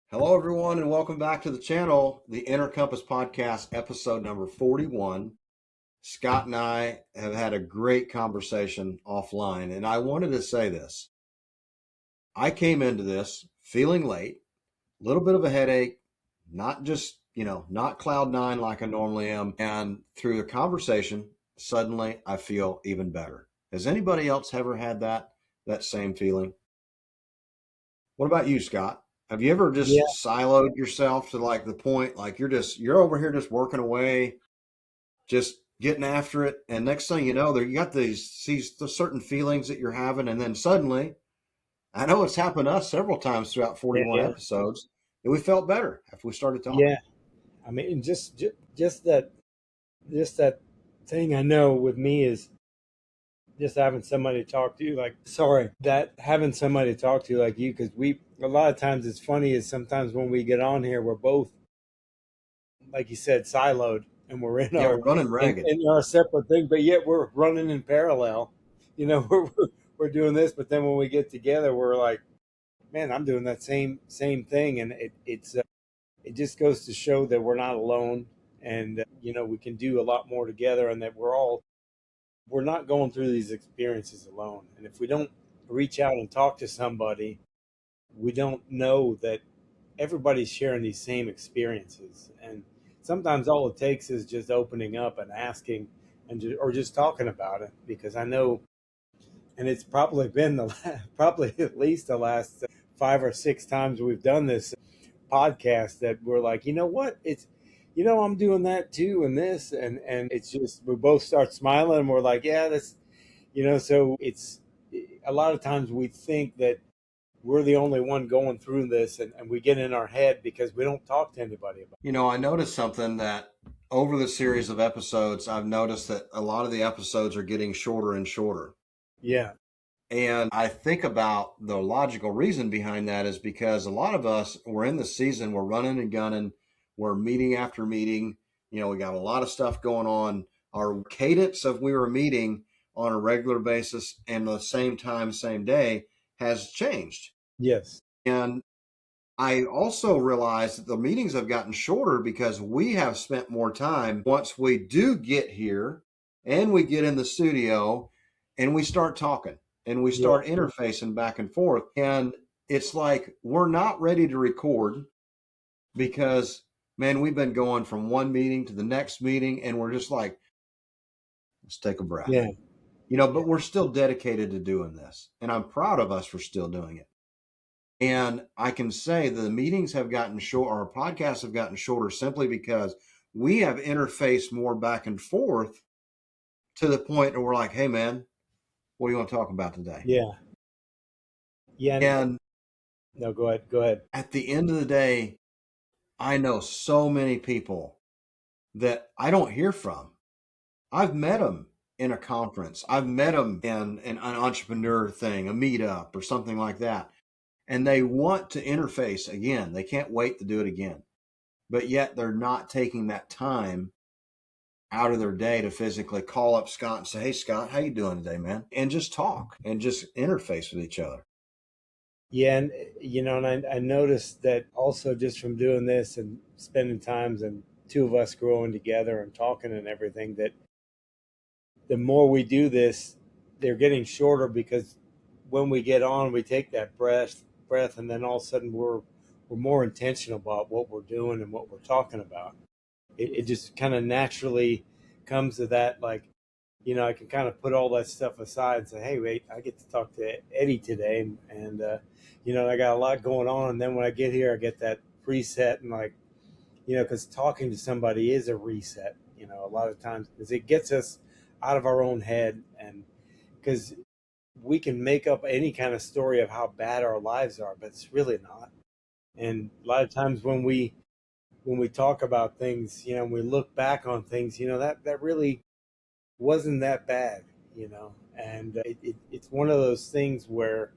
Hello, everyone, and welcome back to the channel, the Inner Compass Podcast, episode number 41. Scott and I have had a great conversation offline, and I wanted to say this. I came into this feeling late, a little bit of a headache, not just, not cloud nine like I normally am. And through the conversation, suddenly I feel even better. Has anybody else ever had that same feeling? What about you, Scott? Have you ever Yeah, just siloed yourself to like the point, like you're over here just working away, just getting after it, and next thing you know, there you got these certain feelings that you're having, and then suddenly, I know it's happened to us several times throughout yeah, 41 yeah, episodes, and we felt better after we started talking. yeah. I mean, just that thing I know with me is just having somebody to talk to. Like, sorry, that having somebody to talk to like you, because we a lot of times it's funny is sometimes when we get on here, we're both like you said siloed, and we're in Yeah, we're our running in, ragged. in our separate thing, but yet we're running in parallel. We're doing this, but then when we get together, we're like, man, I'm doing that same thing, and it just goes to show that we're not alone, and we can do a lot more together, and that we're not going through these experiences alone. And if we don't reach out and talk to somebody, we don't know that everybody's sharing these same experiences. And sometimes all it takes is just opening up and asking, or just talking about it, because I know, and it's probably been probably at least the last 5 or 6 times we've done this podcast that we're like, you know what, I'm doing that too, and this, and it's just we both start smiling, and we're like, yeah, that's, so it's a lot of times we think that we're the only one going through this, and we get in our head because we don't talk to anybody about I noticed something that over the series of episodes, I've noticed that a lot of the episodes are getting shorter and shorter. it. Yeah, And I think about the logical reason behind that is because a lot of us, we're in the season, we're running and gunning, we're meeting after meeting. We got a lot of stuff going on. Our cadence of we were meeting on a regular basis and the same time, same day has changed. yes, And I also realize that the meetings have gotten shorter because we have spent more time once we do get here and we get in the studio and we start talking and we yeah, start interfacing back and forth. And it's like we're not ready to record because, man, we've been going from one meeting to the next meeting and we're just like, let's take a breath. yeah, But we're still dedicated to doing this. And I'm proud of us for still doing it. And I can say the meetings have gotten short, our podcasts have gotten shorter simply because we have interfaced more back and forth to the point where we're like, hey, man, what do you want to talk about today? yeah, yeah. And No, go ahead. at the end of the day, I know so many people that I don't hear from. I've met them in a conference, I've met them in an entrepreneur thing, a meetup or something like that. And they want to interface again. They can't wait to do it again. But yet they're not taking that time out of their day to physically call up Scott and say, hey, Scott, how you doing today, man? And just talk and just interface with each other. Yeah, and I noticed that also just from doing this and spending times and two of us growing together and talking and everything, that the more we do this, they're getting shorter, because when we get on, we take that breath, and then all of a sudden we're more intentional about what we're doing and what we're talking about. It just kind of naturally comes to that, like, I can kind of put all that stuff aside and say, hey, wait, I get to talk to Eddie today, and I got a lot going on, and then when I get here, I get that preset, and like, because talking to somebody is a reset, a lot of times, because it gets us out of our own head, and because we can make up any kind of story of how bad our lives are, but it's really not. And a lot of times when we talk about things, and we look back on things, that really wasn't that bad, and it's one of those things where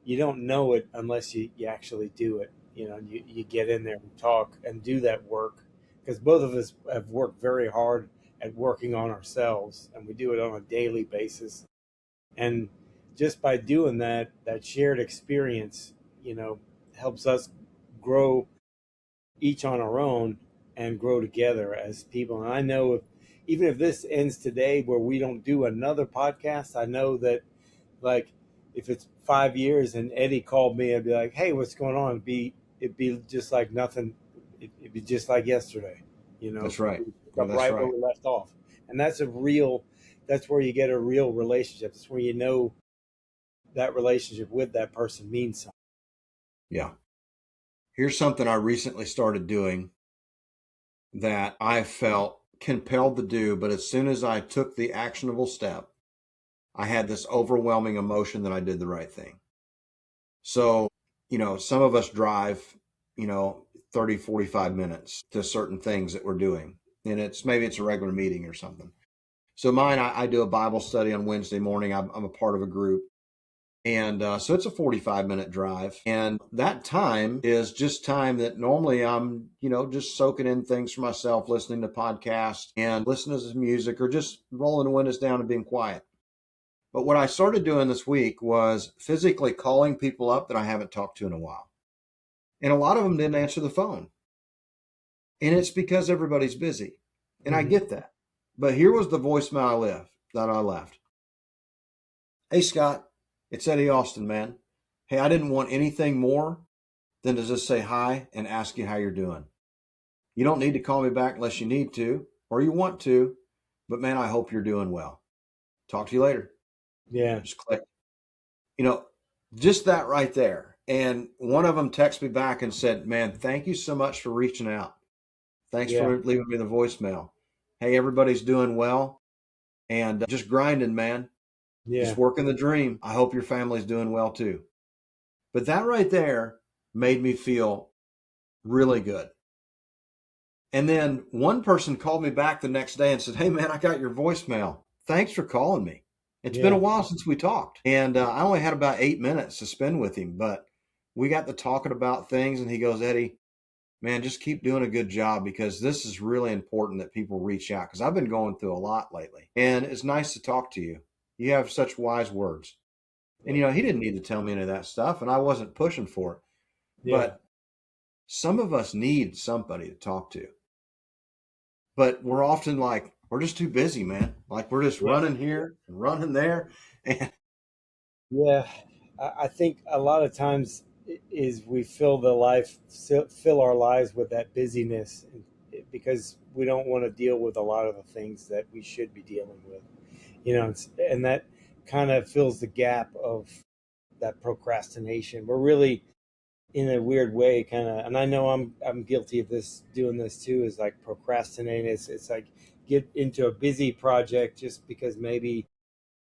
you don't know it unless you actually do it, and you get in there and talk and do that work, because both of us have worked very hard at working on ourselves, and we do it on a daily basis. And just by doing that shared experience, helps us grow each on our own and grow together as people. And I know even if this ends today where we don't do another podcast, I know that, like, if it's 5 years and Eddie called me, I'd be like, "Hey, what's going on?" It'd be just like nothing. It'd be just like yesterday, That's right. We pick Yeah, up that's right where right. we left off. And that's where you get a real relationship. That's where you know that relationship with that person means something. Yeah. Here's something I recently started doing that I felt compelled to do, but as soon as I took the actionable step, I had this overwhelming emotion that I did the right thing. So, some of us drive, 30, 45 minutes to certain things that we're doing. And maybe it's a regular meeting or something. So mine, I do a Bible study on Wednesday morning. I'm a part of a group. And so it's a 45-minute drive. And that time is just time that normally I'm, just soaking in things for myself, listening to podcasts and listening to some music or just rolling the windows down and being quiet. But what I started doing this week was physically calling people up that I haven't talked to in a while. And a lot of them didn't answer the phone. And it's because everybody's busy. And I get that. But here was the voicemail I left. Hey, Scott, it's Eddie Austin, man. Hey, I didn't want anything more than to just say hi and ask you how you're doing. You don't need to call me back unless you need to or you want to. But man, I hope you're doing well. Talk to you later. Yeah. Just click. Just that right there. And one of them texted me back and said, man, thank you so much for reaching out. Thanks for leaving me the voicemail. Hey, everybody's doing well and just grinding, man. Yeah. Just working the dream. I hope your family's doing well too. But that right there made me feel really good. And then one person called me back the next day and said, hey, man, I got your voicemail. Thanks for calling me. It's been a while since we talked. And I only had about 8 minutes to spend with him, but we got to talking about things. And he goes, Eddie, man, just keep doing a good job because this is really important that people reach out because I've been going through a lot lately. And it's nice to talk to you. You have such wise words. And, he didn't need to tell me any of that stuff, and I wasn't pushing for it. Yeah. But some of us need somebody to talk to. But we're often like, we're just too busy, man. Like we're just running here and running there. And Yeah. I think a lot of times is we fill our lives with that busyness because we don't want to deal with a lot of the things that we should be dealing with, and that kind of fills the gap of that procrastination. We're really, in a weird way, kind of, and I know I'm guilty of doing this too, is like procrastinating. It's like get into a busy project just because maybe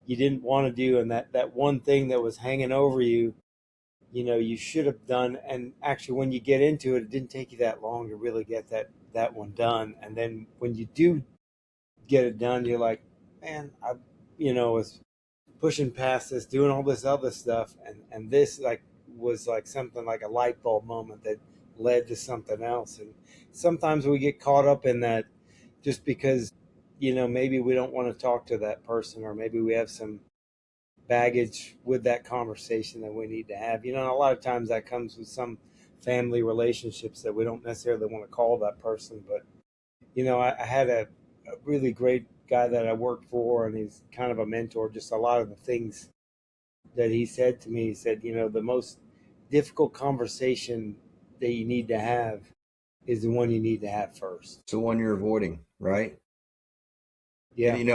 you didn't want to do, and that one thing that was hanging over you, you should have done. And actually, when you get into it, it didn't take you that long to really get that one done. And then when you do get it done, you're like, man, I was pushing past this, doing all this other stuff, and this like was like something like a light bulb moment that led to something else. And sometimes we get caught up in that just because maybe we don't want to talk to that person, or maybe we have some baggage with that conversation that we need to have. And a lot of times that comes with some family relationships that we don't necessarily want to call that person. But I had a really great guy that I worked for, and he's kind of a mentor. Just a lot of the things that he said to me, he said, the most difficult conversation that you need to have is the one you need to have first. it's the one you're avoiding, right? Yeah. And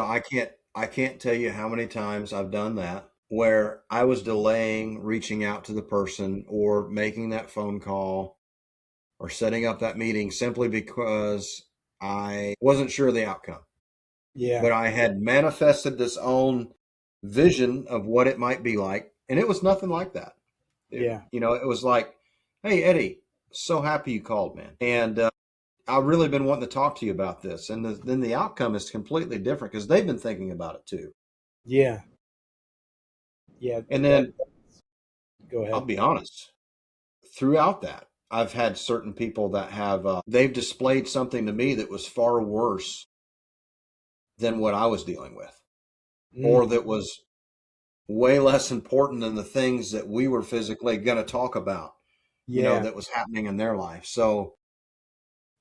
I can't tell you how many times I've done that where I was delaying reaching out to the person or making that phone call or setting up that meeting simply because I wasn't sure of the outcome. Yeah. But I had manifested this own vision of what it might be like, and it was nothing like that. It was like, hey, Eddie, so happy you called, man. And I've really been wanting to talk to you about this. And then the outcome is completely different because they've been thinking about it too. Yeah. Yeah. And then Go ahead. I'll be honest, throughout that, I've had certain people that have, they've displayed something to me that was far worse than what I was dealing with, or that was way less important than the things that we were physically going to talk about. Yeah. that was happening in their life. So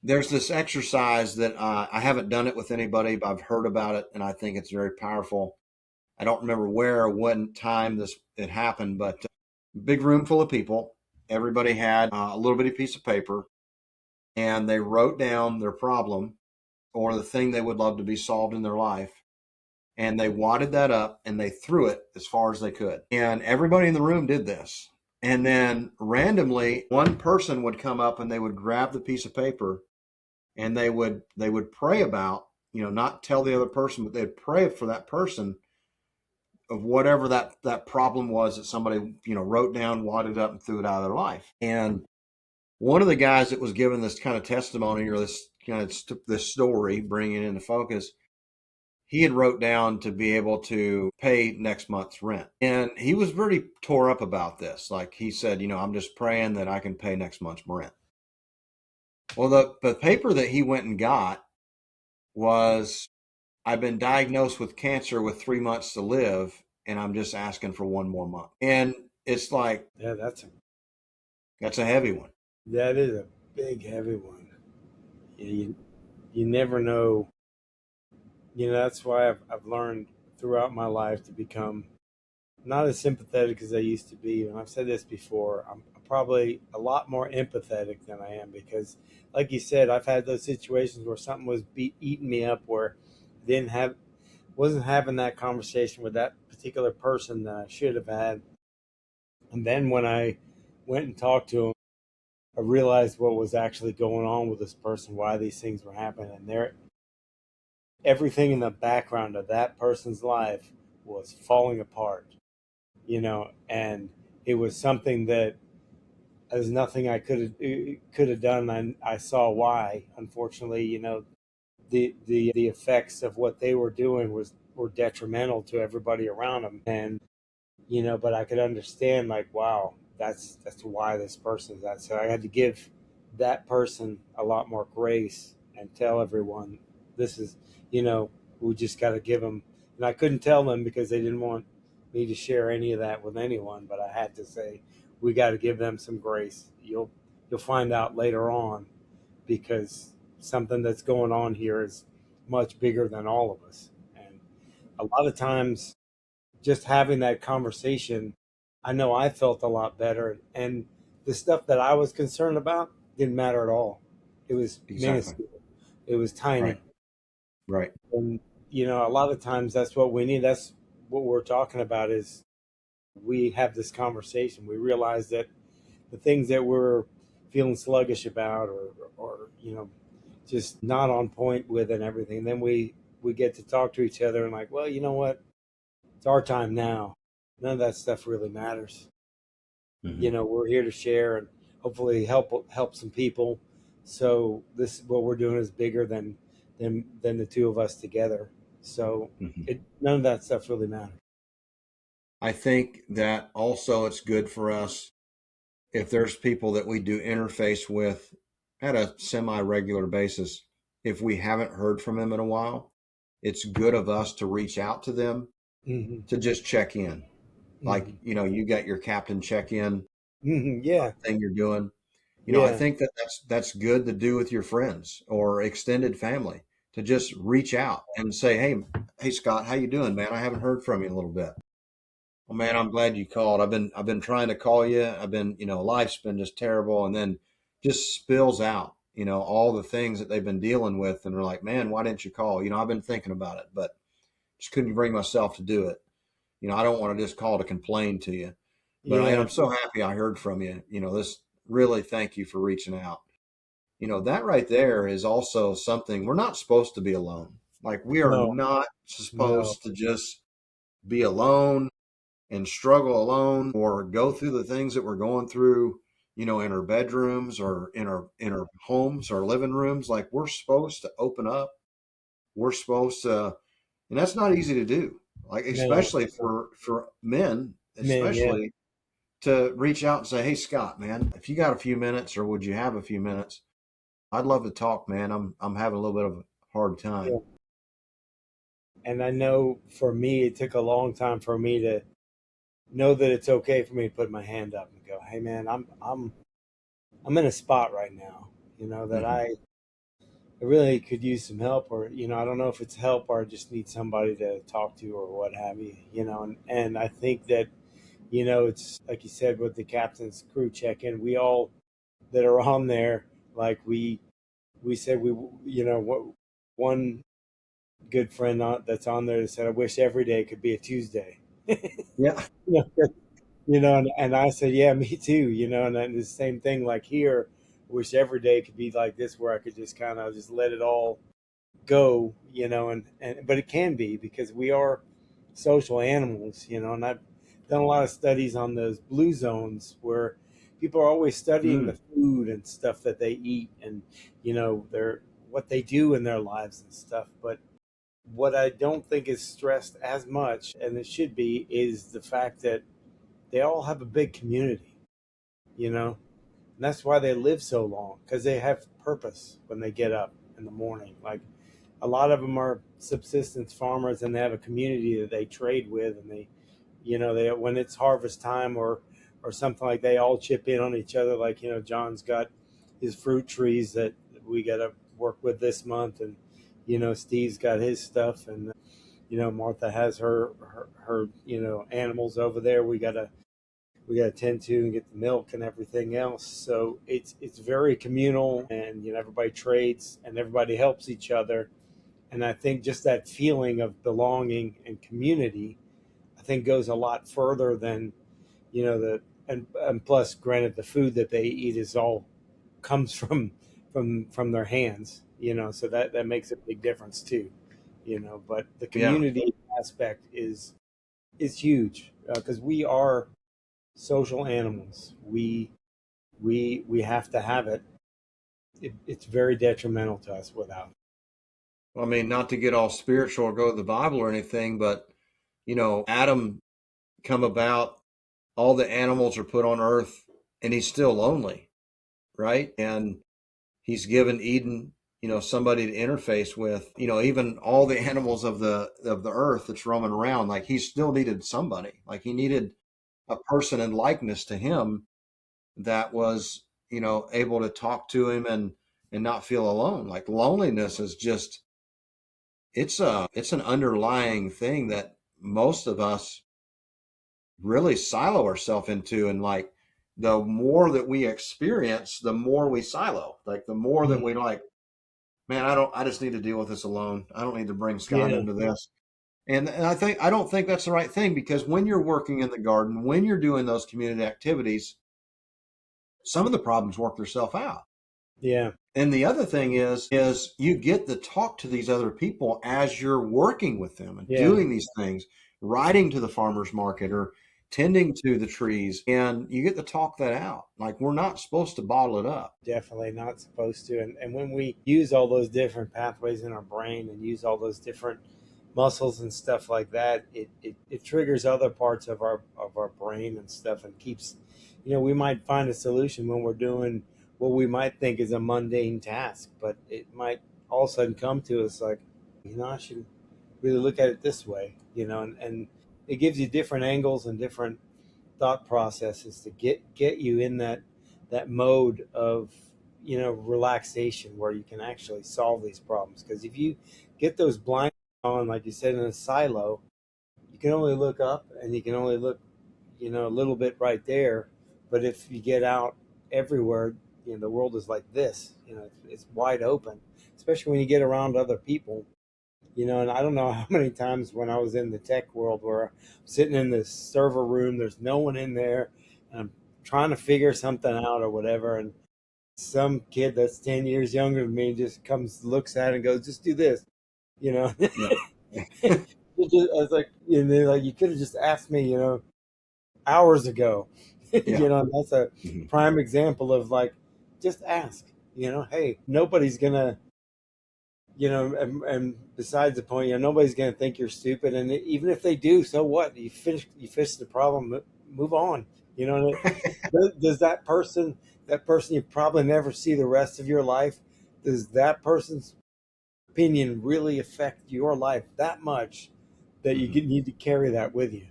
there's this exercise that I haven't done it with anybody, but I've heard about it, and I think it's very powerful. I don't remember where or when time this it happened, but big room full of people. Everybody had a little bitty piece of paper, and they wrote down their problem or the thing they would love to be solved in their life. And they wadded that up and they threw it as far as they could. And everybody in the room did this. And then randomly, one person would come up and they would grab the piece of paper and they would pray about, not tell the other person, but they'd pray for that person of whatever that problem was that somebody wrote down, wadded up, and threw it out of their life. And one of the guys that was given this kind of testimony or this kind of this story, bringing it into focus, he had wrote down to be able to pay next month's rent, and he was pretty tore up about this. Like he said, I'm just praying that I can pay next month's rent. Well, the paper that he went and got was, I've been diagnosed with cancer with 3 months to live, and I'm just asking for one more month. And it's like, Yeah, that's a heavy one. that is a big, heavy one. You never know. That's why I've learned throughout my life to become not as sympathetic as I used to be. And I've said this before, I'm probably a lot more empathetic than I am because, like you said, I've had those situations where something was eating me up, where I wasn't having that conversation with that particular person that I should have had. And then when I went and talked to him, I realized what was actually going on with this person, why these things were happening, and everything in the background of that person's life was falling apart, and it was something that there's nothing I could have done. I saw why. Unfortunately, the effects of what they were doing were detrimental to everybody around them, and but I could understand, like, wow, that's why this person's that. So I had to give that person a lot more grace and tell everyone this is, we just got to give them. And I couldn't tell them because they didn't want me to share any of that with anyone. But I had to say, we got to give them some grace. You'll find out later on, because something that's going on here is much bigger than all of us. And a lot of times, just having that conversation, I know I felt a lot better. And the stuff that I was concerned about didn't matter at all. It was Exactly. minuscule. It was Right. tiny. Right. And a lot of times that's what we need. That's what we're talking about, is we have this conversation. We realize that the things that we're feeling sluggish about, or just not on point with and everything. And then we get to talk to each other and, like, well, you know what? It's our time now. None of that stuff really matters. Mm-hmm. We're here to share and hopefully help some people. So this, what we're doing, is bigger than the two of us together. So Mm-hmm. none of that stuff really matters. I think that also it's good for us if there's people that we do interface with at a semi-regular basis. If we haven't heard from them in a while, it's good of us to reach out to them Hmm. to just check in. Like, Hmm. you got your captain check-in Yeah, thing you're doing. I yeah, think that that's good to do with your friends or extended family, to just reach out and say, hey Scott, how you doing, man? I haven't heard from you in a little bit. Well, man, I'm glad you called. I've been trying to call you. I've been, life's been just terrible, and then just spills out, all the things that they've been dealing with, and they're like, man, why didn't you call? I've been thinking about it, but just couldn't bring myself to do it. I don't want to just call to complain to you, but yeah. I'm so happy I heard from you. This really, thank you for reaching out. That right there is also something. We're not supposed to be alone. Like, we are No, not no, supposed to just be alone and struggle alone or go through the things that we're going through, in our bedrooms or in our homes or living rooms. Like, we're supposed to open up. We're supposed to, and that's not easy to do. Like, no, especially for men, man. Yeah, especially to reach out and say, "Hey, Scott, man, if you got a few minutes, or would you have a few minutes? I'd love to talk, man. I'm having a little bit of a hard yeah. time." And I know for me, it took a long time for me to know that it's okay for me to put my hand up and go, "Hey, man, I'm I'm in a spot right now, that Hmm. I really could use some help, or I don't know if it's help or I just need somebody to talk to or what have you, and I think that it's like you said with the captain's crew check-in, we all that are on there, like we said, what one good friend that's on there said, I wish every day could be a Tuesday. Yeah. You and I said, yeah, me too, and then the same thing like here, wish every day could be like this where I could just kind of just let it all go, and but it can be because we are social animals, and I've done a lot of studies on those blue zones where people are always studying the Mm. food and stuff that they eat and their what they do in their lives and stuff. But what I don't think is stressed as much, and it should be, is the fact that they all have a big community, and that's why they live so long because they have purpose when they get up in the morning. Like a lot of them are subsistence farmers and they have a community that they trade with, and they when it's harvest time or something, like they all chip in on each other. Like John's got his fruit trees that we got to work with this month, and Steve's got his stuff, and Martha has her animals over there. We got to tend to and get the milk and everything else. So it's very communal, and everybody trades and everybody helps each other. And I think just that feeling of belonging and community, I think, goes a lot further than the and plus, granted, the food that they eat is all comes from their hands, so that makes a big difference too, but the Yeah. community aspect is huge because we are social animals. We have to have it. It's very detrimental to us without it. I mean, not to get all spiritual or go to the Bible or anything, but Adam come about, all the animals are put on earth, and he's still lonely, right? And he's given Eden, somebody to interface with, even all the animals of the earth that's roaming around, like he still needed somebody. Like he needed a person in likeness to him that was, able to talk to him and not feel alone. Like loneliness is just it's an underlying thing that most of us really silo ourselves into, and like the more that we experience, the more we silo. Like the more that Mm. we like, man, I just need to deal with this alone. I don't need to bring Scott Yeah, into this. And I don't think that's the right thing, because when you're working in the garden, when you're doing those community activities, some of the problems work themselves out. yeah, And the other thing is you get to talk to these other people as you're working with them and yeah. doing these things, riding to the farmer's market or tending to the trees, and you get to talk that out. Like we're not supposed to bottle it up. Definitely not supposed to. And when we use all those different pathways in our brain and use all those different muscles and stuff like that, it triggers other parts of our brain and stuff, and keeps, we might find a solution when we're doing what we might think is a mundane task, but it might all of a sudden come to us like, I should really look at it this way, and it gives you different angles and different thought processes to get you in that mode of relaxation where you can actually solve these problems. Because if you get those blinders on, like you said, in a silo, you can only look up and you can only look a little bit right there. But if you get out everywhere, the world is like this, it's wide open, especially when you get around other people. And I don't know how many times when I was in the tech world where I'm sitting in this server room, there's no one in there, and I'm trying to figure something out or whatever, and some kid that's 10 years younger than me just comes, looks at it and goes, just do this, you know. Yeah. I was like, like you could have just asked me, hours ago. Yeah. And that's a Mhm. prime example of like, just ask, hey, nobody's gonna and besides the point, nobody's going to think you're stupid, and even if they do, so what? You fix the problem, move on. Does that person you probably never see the rest of your life? Does that person's opinion really affect your life that much that you Mhm. need to carry that with you?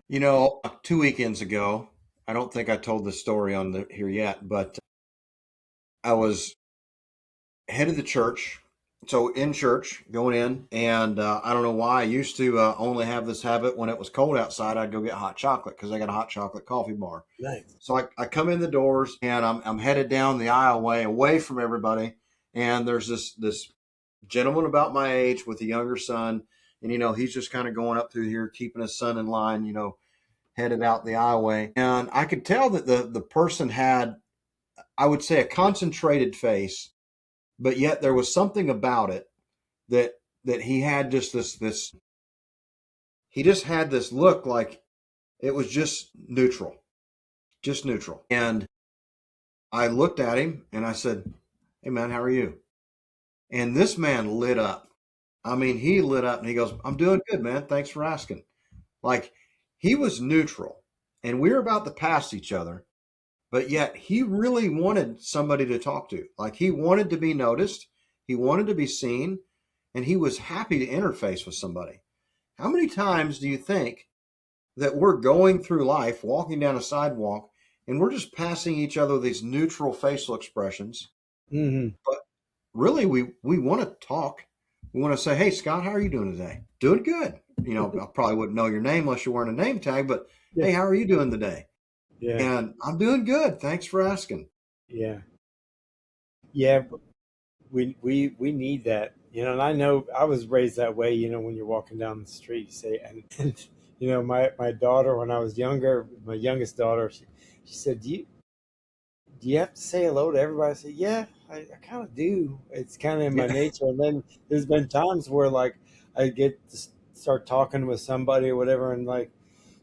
2 weekends ago, I don't think I told this story on here yet, but I was headed to church. So in church, going in, and I don't know why I used to only have this habit when it was cold outside. I'd go get hot chocolate because I got a hot chocolate coffee bar. Nice. So I come in the doors and I'm headed down the aisleway away from everybody. And there's this gentleman about my age with a younger son. And, he's just kind of going up through here, keeping his son in line, headed out the aisleway. And I could tell that the person had, I would say, a concentrated face, but yet there was something about it that he had just this he just had this look like it was just neutral. And I looked at him and I said, "Hey man, how are you?" And this man lit up. I mean, he lit up and he goes, "I'm doing good, man. Thanks for asking." Like, he was neutral and we were about to pass each other, but yet he really wanted somebody to talk to. Like, he wanted to be noticed, he wanted to be seen, and he was happy to interface with somebody. How many times do you think that we're going through life, walking down a sidewalk, and we're just passing each other these neutral facial expressions? Mm-hmm. But really, we want to talk. We want to say, "Hey, Scott, how are you doing today?" "Doing good." I probably wouldn't know your name unless you're wearing a name tag, but Yeah. "Hey, how are you doing today?" Yeah. And "I'm doing good. Thanks for asking." Yeah. Yeah. We need that, and I know I was raised that way. When you're walking down the street, you say, and my daughter, when I was younger, my youngest daughter, she said, do you have to say hello to everybody? I said, yeah, I kind of do. It's kind of in my Yeah. nature. And then there's been times where like I get to start talking with somebody or whatever, and like,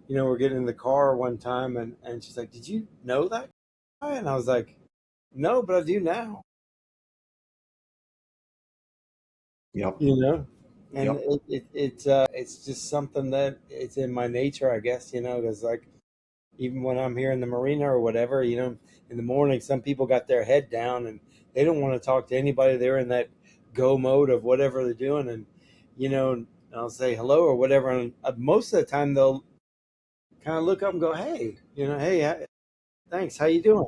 we're getting in the car one time, and she's like, did you know that guy? And I was like, no, but I do now. Yep. And Yep. it's just something that it's in my nature, I guess. Because like even when I'm here in the marina or whatever, in the morning, some people got their head down and they don't want to talk to anybody. They're in that go mode of whatever they're doing, and I'll say hello or whatever, and most of the time they'll kind of look up and go, hey, hey, thanks, how you doing?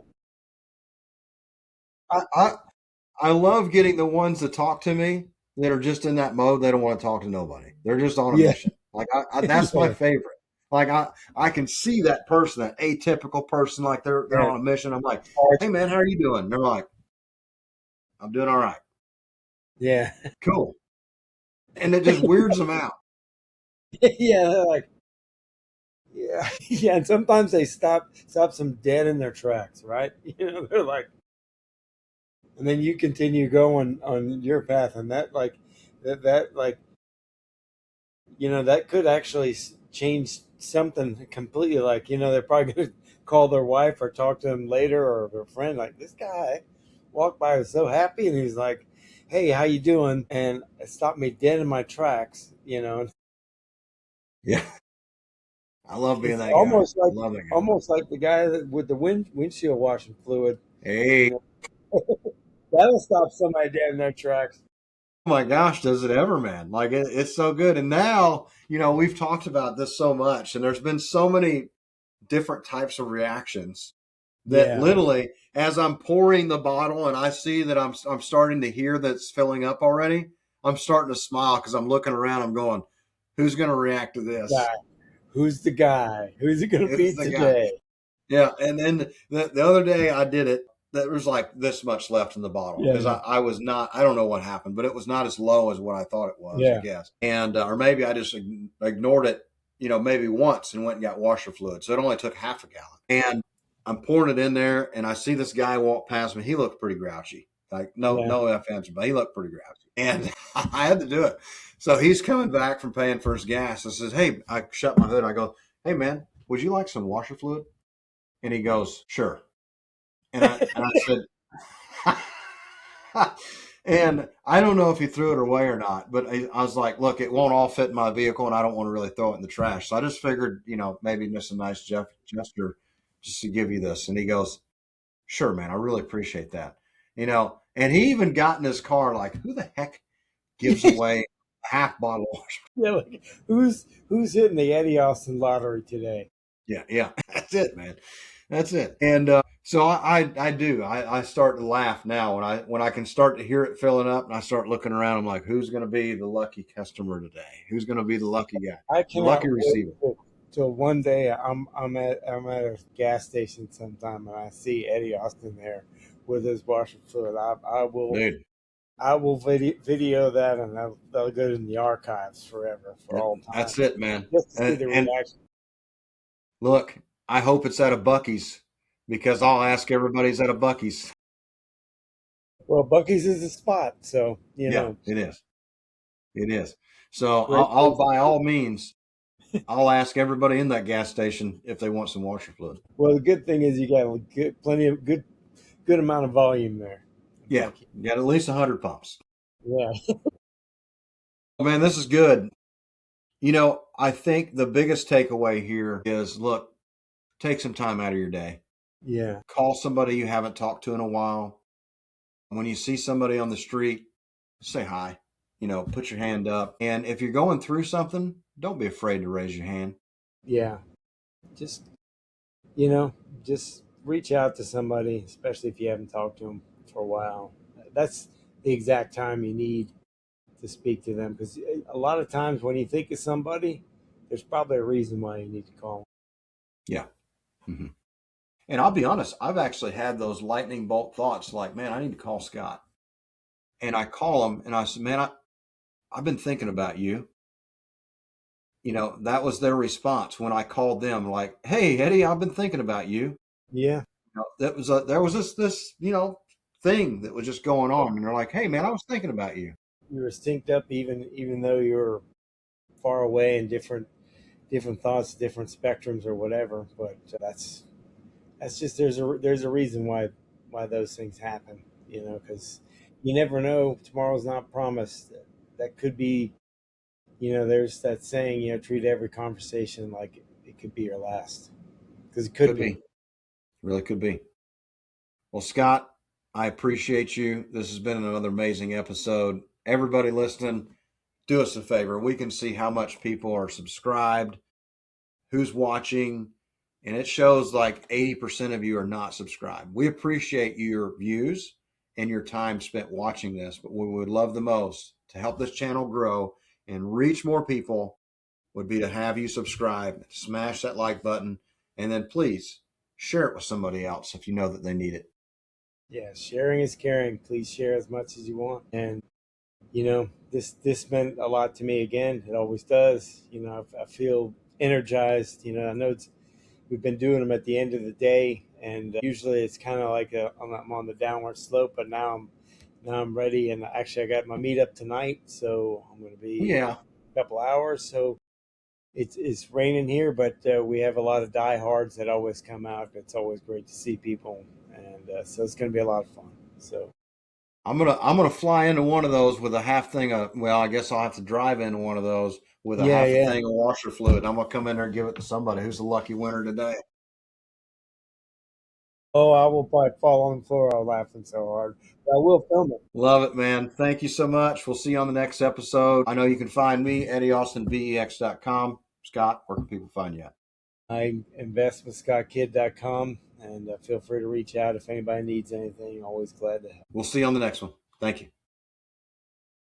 I, I I love getting the ones that talk to me that are just in that mode. They don't want to talk to nobody. They're just on a Yeah. mission. Like, that's my Yeah. favorite. Like, I can see that person, that atypical person, like they're Yeah. on a mission. I'm like, Charge. "Hey man, how are you doing?" And they're like, "I'm doing all right." Yeah. Cool. And it just weirds them out. Yeah, they're like, yeah, yeah, and sometimes they stop some dead in their tracks, right? They're like, and then you continue going on your path, and that like that like that could actually change something completely. Like they're probably going to call their wife or talk to them later or their friend. Like, this guy walked by, was so happy, and he's like, "Hey, how you doing?" And it stopped me dead in my tracks. Yeah. I love being It's that guy. almost like Love that guy. the guy with the windshield washing fluid. Hey, That'll stop somebody dead in their tracks. oh my gosh, does it ever, man? Like, it's so good. And now, we've talked about this so much, and there's been so many different types of reactions that Yeah. literally, as I'm pouring the bottle and I see that I'm starting to hear that it's filling up already, I'm starting to smile because I'm looking around. I'm going, "Who's going to react to this? Guy. Who's the guy? Who's it going to Who's be the guy?" today? Yeah. And then the other day I did it. There was like this much left in the bottle Yeah. because I was not, I don't know what happened, but it was not as low as what I thought it was, I Yeah. guess. And, or maybe I just ignored it, maybe once and went and got washer fluid. So it only took half a gallon. And I'm pouring it in there and I see this guy walk past me. He looked pretty grouchy. Like, Yeah. no offense, but he looked pretty grouchy. And I had to do it. So he's coming back from paying for his gas. I says, "Hey," I shut my hood. I go, "Hey man, would you like some washer fluid?" And he goes, "Sure." And I said, and I don't know if he threw it away or not, but I was like, "Look, it won't all fit in my vehicle, and I don't want to really throw it in the trash." So I just figured, maybe just a nice gesture just to give you this. And he goes, "Sure, man, I really appreciate that." And he even got in his car like, "Who the heck gives away a half bottle of water?" Yeah. Like, who's hitting the Eddie Austin lottery today? Yeah, yeah, that's it, man. That's it. And so I do. I start to laugh now when I can start to hear it filling up, and I start looking around. I'm like, who's going to be the lucky customer today? Who's going to be the lucky guy, I the cannot lucky wait receiver? till one day I'm at a gas station sometime and I see Eddie Austin there with his washer fluid. Dude, I will video that, and that'll go in the archives forever for all time, that's it, man. just to see the And reaction. look, I hope it's at a Bucky's because I'll ask everybody's at a Bucky's. Well, Bucky's is the spot, so Yeah, it is. It is. So great I'll place. by all means, I'll ask everybody in that gas station if they want some washer fluid. Well, the good thing is you got plenty of good amount of volume there. Yeah, Bucky. you got at least 100 pumps. Yeah, Oh, man, this is good. I think the biggest takeaway here is look, take some time out of your day. yeah, Call somebody you haven't talked to in a while. When you see somebody on the street, say hi. Put your hand up. And if you're going through something, don't be afraid to raise your hand. yeah. Just you know, just reach out to somebody, especially if you haven't talked to them for a while. That's the exact time you need to speak to them, because a lot of times when you think of somebody, there's probably a reason why you need to call them. Yeah. hmm And I'll be honest, I've actually had those lightning bolt thoughts like, man, I need to call Scott. And I call him and I said, man, I've been thinking about you. That was their response when I called them, like, hey, Eddie, I've been thinking about you. Yeah, There was this thing that was just going on. And they're like, hey, man, I was thinking about you. you were synced up, even though you're far away in different thoughts, different spectrums, or whatever. But that's just there's a reason why those things happen. Because you never know. Tomorrow's not promised. That could be. There's that saying. Treat every conversation like it could be your last, because it could Could be. be. Really could be. Well, Scott, I appreciate you. This has been another amazing episode. Everybody listening, do us a favor. We can see how much people are subscribed, who's watching, and it shows like 80% of you are not subscribed. We appreciate your views and your time spent watching this, but what we would love the most to help this channel grow and reach more people would be to have you subscribe, smash that like button, and then please share it with somebody else if you know that they need it. Yeah, sharing is caring. Please share as much as you want. And this meant a lot to me again. It always does. I feel energized. I know we've been doing them at the end of the day, and usually it's kind of like I'm on the downward slope. But now I'm ready, and actually I got my meetup tonight, so I'm going to be Yeah, a couple hours. So it's raining here, but we have a lot of diehards that always come out. It's always great to see people, and so it's going to be a lot of fun. So I'm gonna fly into one of those with a half thing of, well, I guess I'll have to drive into one of those with a yeah, half a yeah. thing of washer fluid. I'm gonna come in there and give it to somebody who's the lucky winner today. Oh, I will probably fall on the floor. I'm laughing so hard, but I will film it. Love it, man. Thank you so much. We'll see you on the next episode. I know you can find me, EddieAustinVEX.com. Scott, where can people find you at? I invest with scottkid.com, and feel free to reach out if anybody needs anything. Always glad to help. We'll see you on the next one. Thank you.